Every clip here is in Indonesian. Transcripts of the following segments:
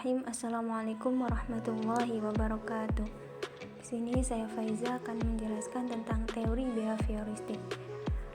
Bismillahirrahmanirrahim. Assalamualaikum warahmatullahi wabarakatuh. Di sini saya Faiza akan menjelaskan tentang teori behavioristik.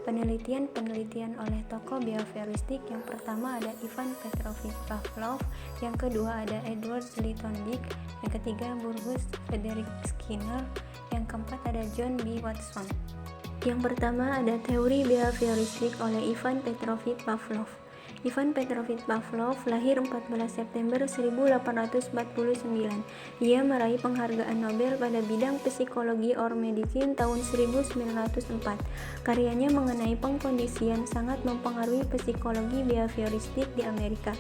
Penelitian oleh tokoh behavioristik yang pertama ada Ivan Petrovich Pavlov, yang kedua ada Edward Lee Thorndike, yang ketiga Burgos Frederick Skinner, yang keempat ada John B. Watson. Yang pertama ada teori behavioristik oleh Ivan Petrovich Pavlov. Ivan Petrovich Pavlov lahir 14 September 1849. Ia meraih penghargaan Nobel pada bidang psikologi or medicine tahun 1904. Karyanya mengenai pengkondisian sangat mempengaruhi psikologi behavioristik di Amerika.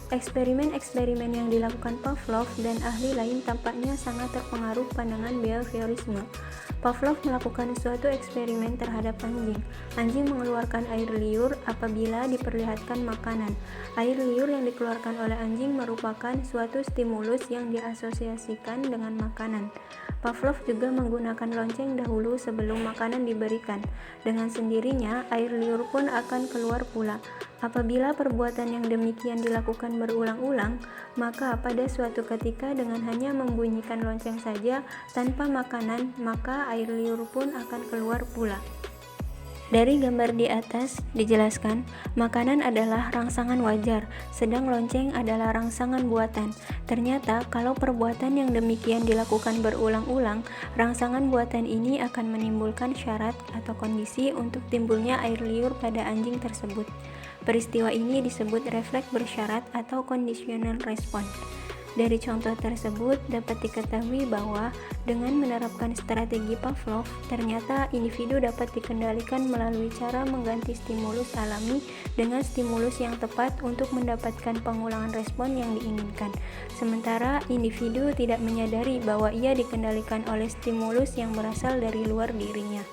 Eksperimen-eksperimen yang dilakukan Pavlov dan ahli lain tampaknya sangat terpengaruh pandangan behaviorisme. Pavlov melakukan suatu eksperimen terhadap anjing. Anjing mengeluarkan air liur apabila diperlihatkan makanan. Air liur yang dikeluarkan oleh anjing merupakan suatu stimulus yang diasosiasikan dengan makanan. Pavlov juga menggunakan lonceng dahulu sebelum makanan diberikan. Dengan sendirinya, air liur pun akan keluar pula. Apabila perbuatan yang demikian dilakukan berulang-ulang, maka pada suatu ketika dengan hanya membunyikan lonceng saja tanpa makanan, maka air liur pun akan keluar pula. Dari gambar di atas dijelaskan, makanan adalah rangsangan wajar, sedang lonceng adalah rangsangan buatan. Ternyata kalau perbuatan yang demikian dilakukan berulang-ulang, rangsangan buatan ini akan menimbulkan syarat atau kondisi untuk timbulnya air liur pada anjing tersebut. Peristiwa ini disebut refleks bersyarat atau conditional response. Dari contoh tersebut dapat diketahui bahwa dengan menerapkan strategi Pavlov, ternyata individu dapat dikendalikan melalui cara mengganti stimulus alami dengan stimulus yang tepat untuk mendapatkan pengulangan respon yang diinginkan. Sementara individu tidak menyadari bahwa ia dikendalikan oleh stimulus yang berasal dari luar dirinya.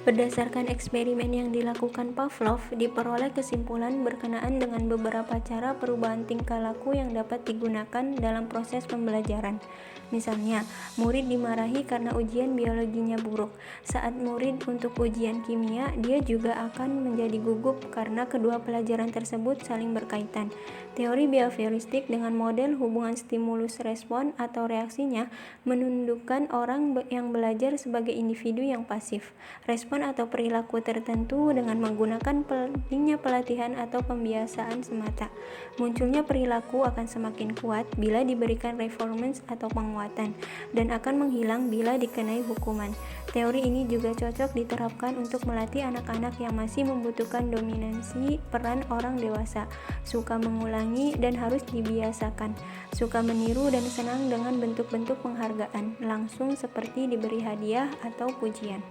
Berdasarkan eksperimen yang dilakukan Pavlov, diperoleh kesimpulan berkenaan dengan beberapa cara perubahan tingkah laku yang dapat digunakan dalam proses pembelajaran. Misalnya, murid dimarahi karena ujian biologinya buruk. Saat murid untuk ujian kimia, dia juga akan menjadi gugup karena kedua pelajaran tersebut saling berkaitan. Teori behavioristik dengan model hubungan stimulus-respon atau reaksinya menundukkan orang yang belajar sebagai individu yang pasif. Respon atau perilaku tertentu dengan menggunakan pentingnya pelatihan atau pembiasaan semata. Munculnya perilaku akan semakin kuat bila diberikan reformance atau penguatan, dan akan menghilang bila dikenai hukuman. Teori ini juga cocok diterapkan untuk melatih anak-anak yang masih membutuhkan dominansi peran orang dewasa, suka mengulangi dan harus dibiasakan, suka meniru dan senang dengan bentuk-bentuk penghargaan, langsung seperti diberi hadiah atau pujian.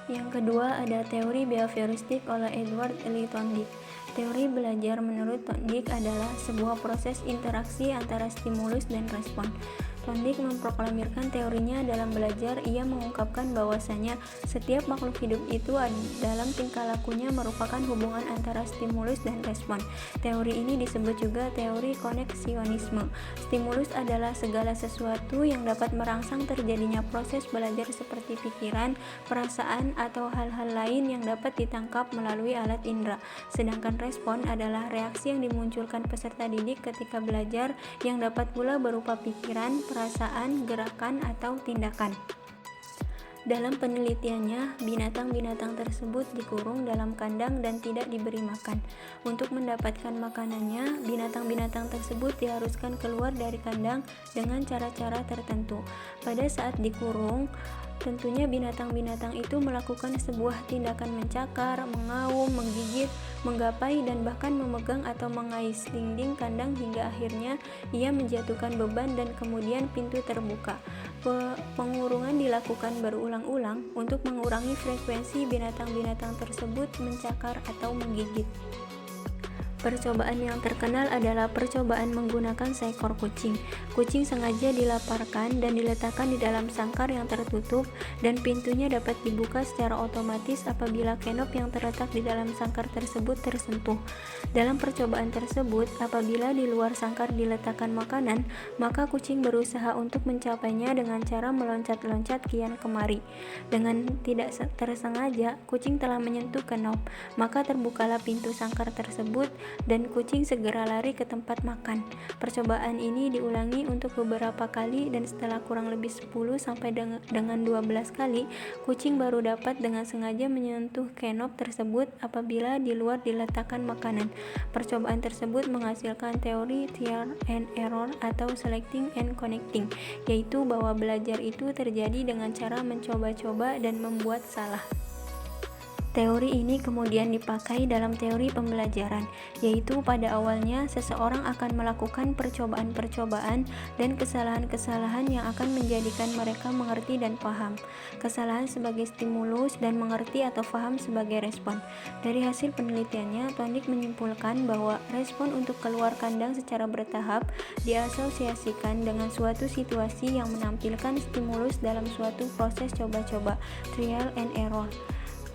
Yang kedua ada teori behavioristik oleh Edward Lee Thorndike. Teori belajar menurut Thorndike adalah sebuah proses interaksi antara stimulus dan respon. Thorndike memproklamirkan teorinya dalam belajar. Ia mengungkapkan bahwasanya setiap makhluk hidup itu dalam tingkah lakunya merupakan hubungan antara stimulus dan respon. Teori ini disebut juga teori koneksionisme. Stimulus adalah segala sesuatu yang dapat merangsang terjadinya proses belajar seperti pikiran, perasaan, atau hal-hal lain yang dapat ditangkap melalui alat indera. Sedangkan respon adalah reaksi yang dimunculkan peserta didik ketika belajar yang dapat pula berupa pikiran, perasaan, gerakan, atau tindakan. Dalam penelitiannya, binatang-binatang tersebut dikurung dalam kandang dan tidak diberi makan. Untuk mendapatkan makanannya, binatang-binatang tersebut diharuskan keluar dari kandang dengan cara-cara tertentu. Pada saat dikurung, tentunya binatang-binatang itu melakukan sebuah tindakan mencakar, mengaum, menggigit, menggapai, dan bahkan memegang atau mengais dinding kandang hingga akhirnya ia menjatuhkan beban dan kemudian pintu terbuka. Pengurungan dilakukan berulang-ulang untuk mengurangi frekuensi binatang-binatang tersebut mencakar atau menggigit. Percobaan yang terkenal adalah percobaan menggunakan seekor kucing. Kucing sengaja dilaparkan dan diletakkan di dalam sangkar yang tertutup, dan pintunya dapat dibuka secara otomatis apabila kenop yang terletak di dalam sangkar tersebut tersentuh. Dalam percobaan tersebut, apabila di luar sangkar diletakkan makanan, maka kucing berusaha untuk mencapainya dengan cara meloncat-loncat kian kemari. Dengan tidak tersengaja, kucing telah menyentuh kenop, maka terbukalah pintu sangkar tersebut dan kucing segera lari ke tempat makan. Percobaan ini diulangi untuk beberapa kali dan setelah kurang lebih 10 sampai dengan 12 kali, kucing baru dapat dengan sengaja menyentuh kenop tersebut apabila di luar diletakkan makanan. Percobaan tersebut menghasilkan teori trial and error atau selecting and connecting, yaitu bahwa belajar itu terjadi dengan cara mencoba-coba dan membuat salah. Teori ini kemudian dipakai dalam teori pembelajaran, yaitu pada awalnya seseorang akan melakukan percobaan-percobaan dan kesalahan-kesalahan yang akan menjadikan mereka mengerti dan paham. Kesalahan sebagai stimulus dan mengerti atau paham sebagai respon. Dari hasil penelitiannya, Twonik menyimpulkan bahwa respon untuk keluar kandang secara bertahap diasosiasikan dengan suatu situasi yang menampilkan stimulus dalam suatu proses coba-coba, trial and error.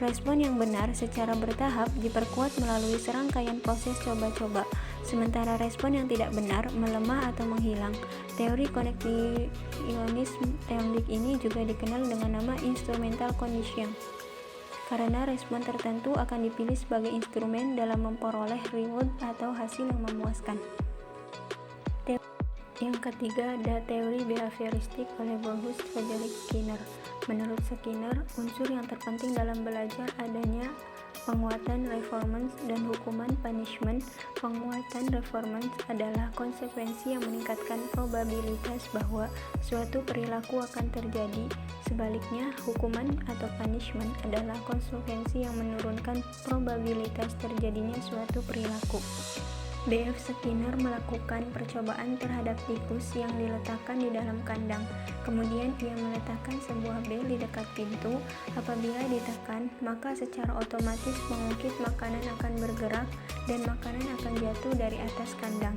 Respon yang benar secara bertahap diperkuat melalui serangkaian proses coba-coba, sementara respon yang tidak benar melemah atau menghilang. Teori koneksionisme Twonik ini juga dikenal dengan nama instrumental conditioning, karena respon tertentu akan dipilih sebagai instrumen dalam memperoleh reward atau hasil yang memuaskan. Yang ketiga ada teori behavioristik oleh Bogus Frederick Skinner. Menurut Skinner, unsur yang terpenting dalam belajar adanya penguatan performance dan hukuman punishment. Penguatan performance adalah konsekuensi yang meningkatkan probabilitas bahwa suatu perilaku akan terjadi. Sebaliknya, hukuman atau punishment adalah konsekuensi yang menurunkan probabilitas terjadinya suatu perilaku. B.F. Skinner melakukan percobaan terhadap tikus yang diletakkan di dalam kandang. Kemudian ia meletakkan sebuah bel di dekat pintu. Apabila ditekan, maka secara otomatis pengungkit makanan akan bergerak dan makanan akan jatuh dari atas kandang.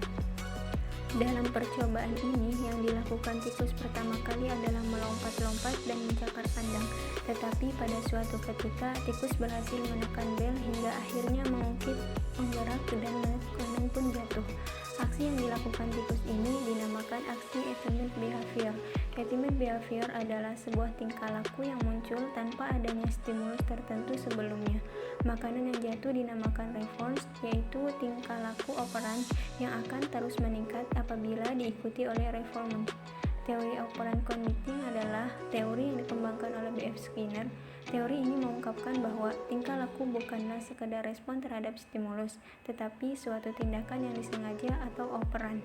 Dalam percobaan ini, yang dilakukan tikus pertama kali adalah melompat-lompat dan mencakar kandang. Tetapi pada suatu ketika, tikus berhasil menekan bel hingga akhirnya mengungkit menggerak dan makanan pun jatuh. Aksi yang dilakukan tikus ini dinamakan aksi attendant behavior. Attendant behavior adalah sebuah tingkah laku yang muncul tanpa adanya stimulus tertentu sebelumnya. Makanan yang jatuh dinamakan response, yaitu tingkah laku operan yang akan terus meningkat apabila diikuti oleh performance. Teori operan conditioning adalah teori yang dikembangkan oleh B.F. Skinner. Teori ini mengungkapkan bahwa tingkah laku bukanlah sekedar respon terhadap stimulus, tetapi suatu tindakan yang disengaja atau operan.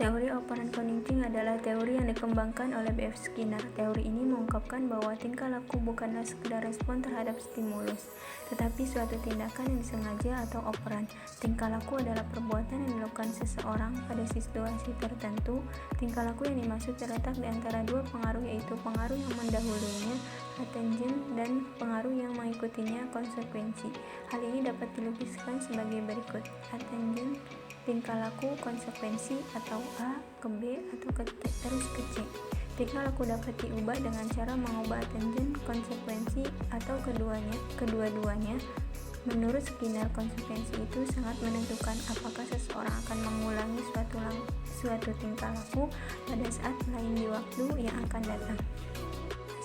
Teori operan conditioning adalah teori yang dikembangkan oleh B.F. Skinner. Teori ini mengungkapkan bahwa tingkah laku bukanlah sekedar respon terhadap stimulus, tetapi suatu tindakan yang disengaja atau operan. Tingkah laku adalah perbuatan yang dilakukan seseorang pada situasi tertentu. Tingkah laku yang dimaksud terletak di antara dua pengaruh, yaitu pengaruh yang mendahulunya, attention, dan pengaruh yang mengikutinya, konsekuensi. Hal ini dapat dilukiskan sebagai berikut. Attention, tingkah laku, konsekuensi, atau A ke B atau ke T, terus ke C. Tingkah laku dapat diubah dengan cara mengubah attention, konsekuensi, atau kedua-duanya. Menurut Skinner, konsekuensi itu sangat menentukan apakah seseorang akan mengulangi suatu tingkah laku pada saat lain di waktu yang akan datang.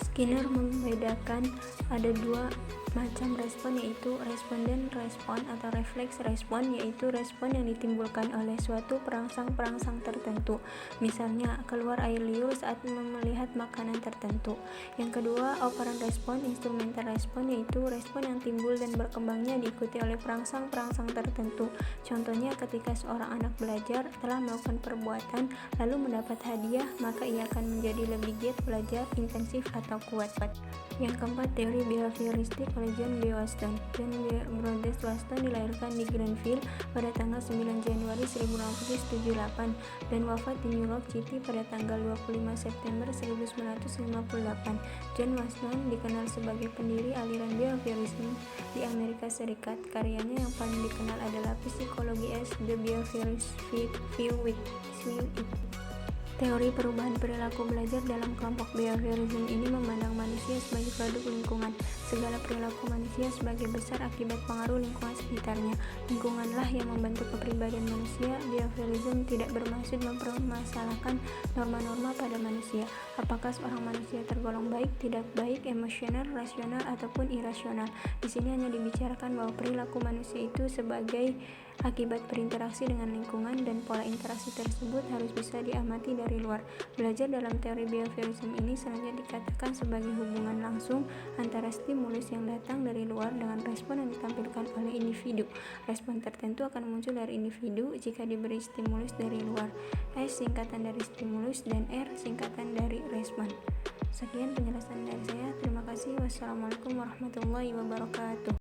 Skinner membedakan ada dua macam respon, yaitu responden respon atau refleks respon, yaitu respon yang ditimbulkan oleh suatu perangsang-perangsang tertentu, misalnya keluar air liur saat melihat makanan tertentu. Yang kedua, operan respon, instrumental respon, yaitu respon yang timbul dan berkembangnya diikuti oleh perangsang-perangsang tertentu. Contohnya, ketika seorang anak belajar telah melakukan perbuatan lalu mendapat hadiah, maka ia akan menjadi lebih giat belajar, intensif atau kuat. Yang keempat, teori behavioristik oleh John B. Waston. John Brodess Waston dilahirkan di Greenville pada tanggal 9 Januari 1878 dan wafat di New York City pada tanggal 25 September 1958. John Waston dikenal sebagai pendiri aliran behaviorisme di Amerika Serikat. Karyanya yang paling dikenal adalah Psychology as the Behaviorist View with It. Teori perubahan perilaku belajar dalam kelompok behaviorism ini memandang manusia sebagai produk lingkungan. Segala perilaku manusia sebagai besar akibat pengaruh lingkungan sekitarnya. Lingkunganlah yang membentuk kepribadian manusia. Behaviorism tidak bermaksud mempermasalahkan norma-norma pada manusia. Apakah seorang manusia tergolong baik, tidak baik, emosional, rasional, ataupun irasional. Di sini hanya dibicarakan bahwa perilaku manusia itu sebagai akibat berinteraksi dengan lingkungan, dan pola interaksi tersebut harus bisa diamati dari luar. Belajar dalam teori behaviorism ini selanjutnya dikatakan sebagai hubungan langsung antara stimulus yang datang dari luar dengan respon yang ditampilkan oleh individu. Respon tertentu akan muncul dari individu jika diberi stimulus dari luar. S singkatan dari stimulus dan R singkatan dari respon. Sekian penjelasan dari saya. Terima kasih. Wassalamualaikum warahmatullahi wabarakatuh.